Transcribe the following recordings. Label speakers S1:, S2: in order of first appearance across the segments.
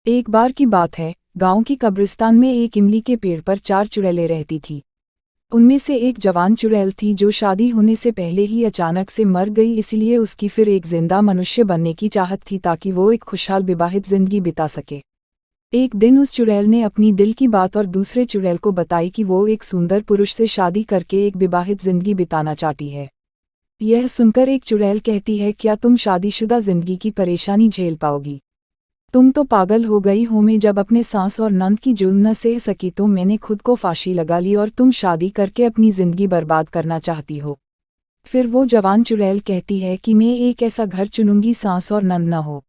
S1: एक बार की बात है, गांव की कब्रिस्तान में एक इमली के पेड़ पर 4 चुड़ैलें रहती थी। उनमें से एक जवान चुड़ैल थी जो शादी होने से पहले ही अचानक से मर गई, इसलिए उसकी फिर एक जिंदा मनुष्य बनने की चाहत थी ताकि वो एक खुशहाल विवाहित जिंदगी बिता सके। एक दिन उस चुड़ैल ने अपनी दिल की बात और दूसरे चुड़ैल को बताई कि वो एक सुंदर पुरुष से शादी करके एक विवाहित जिंदगी बिताना चाहती है। यह सुनकर एक चुड़ैल कहती है, क्या तुम शादीशुदा जिंदगी की परेशानी झेल पाओगी? तुम तो पागल हो गई हो। मैं जब अपने सास और नंद की जुल्म न सह सकी तो मैंने खुद को फांसी लगा ली और तुम शादी करके अपनी जिंदगी बर्बाद करना चाहती हो। फिर वो जवान चुड़ैल कहती है कि मैं एक ऐसा घर चुनूंगी सास और नंद न हो।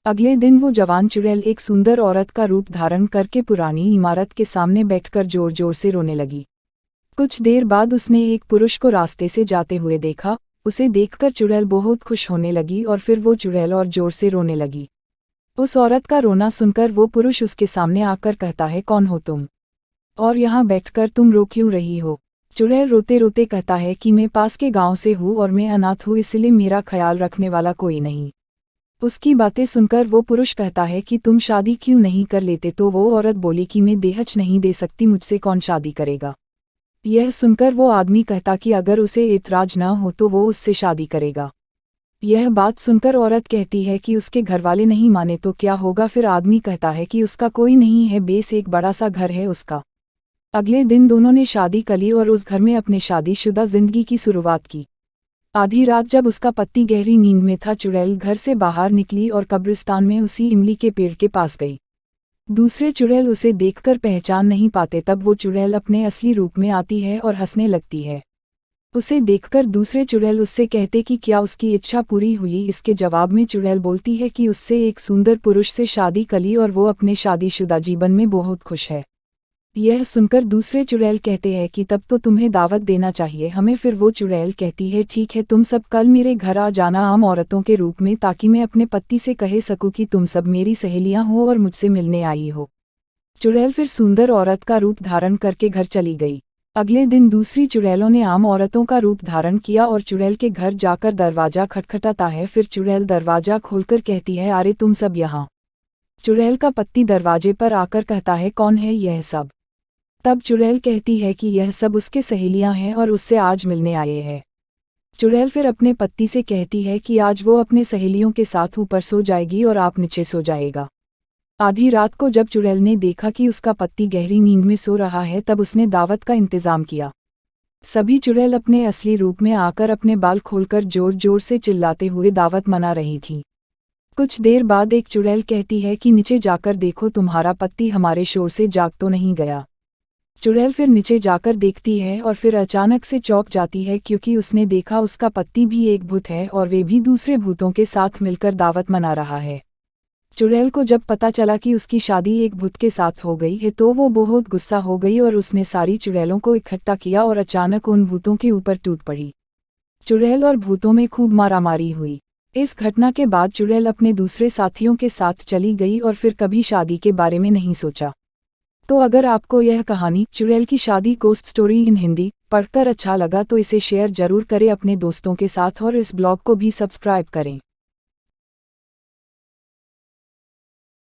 S1: अगले दिन वो जवान चुड़ैल एक सुंदर औरत का रूप धारण करके पुरानी इमारत के सामने बैठकर जोर जोर से रोने लगी। कुछ देर बाद उसने एक पुरुष को रास्ते से जाते हुए देखा। उसे देखकर चुड़ैल बहुत खुश होने लगी और फिर वो चुड़ैल और जोर से रोने लगी। उस औरत का रोना सुनकर वो पुरुष उसके सामने आकर कहता है, कौन हो तुम? और यहाँ बैठकर तुम रो क्यों रही हो? चुड़ैल रोते रोते कहता है कि मैं पास के गांव से हूँ और मैं अनाथ हूँ, इसलिए मेरा ख्याल रखने वाला कोई नहीं। उसकी बातें सुनकर वो पुरुष कहता है कि तुम शादी क्यों नहीं कर लेते? तो वो औरत बोली कि मैं दहेज नहीं दे सकती, मुझसे कौन शादी करेगा? यह सुनकर वो आदमी कहता कि अगर उसे एतराज न हो तो वो उससे शादी करेगा। यह बात सुनकर औरत कहती है कि उसके घरवाले नहीं माने तो क्या होगा? फिर आदमी कहता है कि उसका कोई नहीं है, बेस एक बड़ा सा घर है उसका। अगले दिन दोनों ने शादी कर ली और उस घर में अपने शादीशुदा जिंदगी की शुरुआत की। आधी रात जब उसका पति गहरी नींद में था, चुड़ैल घर से बाहर निकली और कब्रिस्तान में उसी इमली के पेड़ के पास गई। दूसरे चुड़ैल उसे देखकर पहचान नहीं पाते। तब वो चुड़ैल अपने असली रूप में आती है और हंसने लगती है। उसे देखकर दूसरे चुड़ैल उससे कहते कि क्या उसकी इच्छा पूरी हुई? इसके जवाब में चुड़ैल बोलती है कि उससे एक सुंदर पुरुष से शादी कर ली और वो अपने शादीशुदा जीवन में बहुत खुश है। यह सुनकर दूसरे चुड़ैल कहते हैं कि तब तो तुम्हें दावत देना चाहिए हमें। फिर वो चुड़ैल कहती है, ठीक है, तुम सब कल मेरे घर आ जाना आम औरतों के रूप में, ताकि मैं अपने पति से कह सकूं कि तुम सब मेरी सहेलियां हो और मुझसे मिलने आई हो। चुड़ैल फिर सुंदर औरत का रूप धारण करके घर चली गई। अगले दिन दूसरी चुड़ैलों ने आम औरतों का रूप धारण किया और चुड़ैल के घर जाकर दरवाजा खटखटाता है। फिर चुड़ैल दरवाजा खोलकर कहती है, अरे तुम सब यहाँ। चुड़ैल का पति दरवाजे पर आकर कहता है, कौन है यह सब? तब चुड़ैल कहती है कि यह सब उसके सहेलियां हैं और उससे आज मिलने आए हैं। चुड़ैल फिर अपने पति से कहती है कि आज वो अपने सहेलियों के साथ ऊपर सो जाएगी और आप नीचे सो जाएगा। आधी रात को जब चुड़ैल ने देखा कि उसका पति गहरी नींद में सो रहा है, तब उसने दावत का इंतजाम किया। सभी चुड़ैल अपने असली रूप में आकर अपने बाल खोलकर जोर जोर से चिल्लाते हुए दावत मना रही थीं। कुछ देर बाद एक चुड़ैल कहती है कि नीचे जाकर देखो, तुम्हारा पति हमारे शोर से जाग तो नहीं गया। चुड़ैल फिर नीचे जाकर देखती है और फिर अचानक से चौंक जाती है, क्योंकि उसने देखा उसका पति भी एक भूत है और वे भी दूसरे भूतों के साथ मिलकर दावत मना रहा है। चुड़ैल को जब पता चला कि उसकी शादी एक भूत के साथ हो गई है तो वो बहुत गुस्सा हो गई और उसने सारी चुड़ैलों को इकट्ठा किया और अचानक उन भूतों के ऊपर टूट पड़ी। चुड़ैल और भूतों में खूब मारामारी हुई। इस घटना के बाद चुड़ैल अपने दूसरे साथियों के साथ चली गई और फिर कभी शादी के बारे में नहीं सोचा। तो अगर आपको यह कहानी चुड़ैल की शादी गोस्ट स्टोरी इन हिंदी पढ़कर अच्छा लगा तो इसे शेयर जरूर करें अपने दोस्तों के साथ और इस ब्लॉग को भी सब्सक्राइब करें।